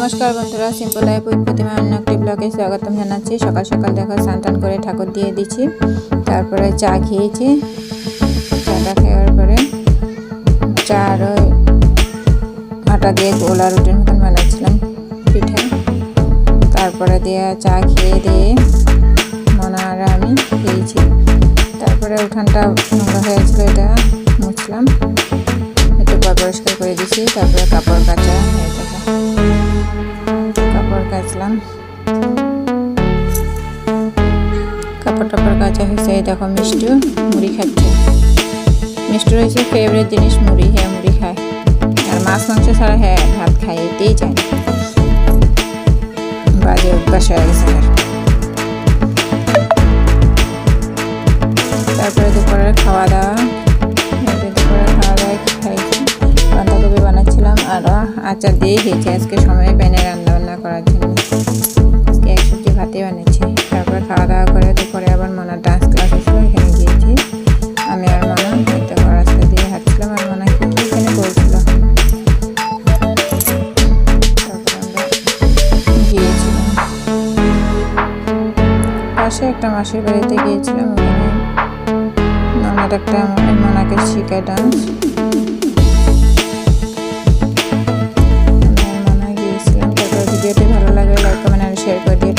नमस्कार बंधुरा simple life with प्रतिमा अन्य एकटी ब्लगे स्वागतम जानाচ্ছি। सकाल सकाल देखो स्नान टान করে ঠাকুর দিয়ে দিচ্ছি, তারপরে চা খেয়েছি। চাটা খাওয়ার পরে চা আর আটা দিয়ে গোলা রুটির মতন বানাচ্ছিলাম পিঠা। তারপরে দিয়ে চা খেয়ে দিয়ে মনা আর আমি খেয়েছি। তারপরে উঠানটা নোংরা হয়েছিল, এটা মুছলাম, একটু পরিষ্কার করে দিয়েছি। তারপরে কাপড় কাচা হয়ে থাকে, কাপড় কাচলাম, কাপড় টাপড় কাচা হয়েছে। এই দেখো মিষ্টি মুড়ি খাচ্ছে। মিষ্টি হয়েছে ফেভারিট জিনিস মুড়ি, হ্যাঁ মুড়ি খায়, আর মাছ মাংস ছাড়া হ্যাঁ ভাত খায়, এতেই চায় না, বাজে অভ্যাস হয়ে গেছে। তারপরে দুপুরের খাওয়া দাওয়া, খাইছি, বাঁধাকপি বানাচ্ছিলাম আর আচার দিয়ে খেয়েছি। আজকে সময় পাই না রান্না বান্না করার জন্য, আজকে এক সবজি ভাতই বানিয়েছি। তারপরে খাওয়া দাওয়া করে দুপুরে আবার মনার ডান্স ক্লাস ছিল, এখানে গিয়েছি। আমি আর মনা হয়তো রাস্তা দিয়ে হাঁটছিলাম, আর মনা কি এখানে করছিল। তারপরে আমরা গিয়েছিলাম পাশে একটা মাসির বাড়িতে গিয়েছিলাম, ওখানে ননদ একটা মনাকে শিখায় ডান্স। ভিডিওটি ভালো লাগলে লাইক কমেন্ট আর শেয়ার করে দিয়ে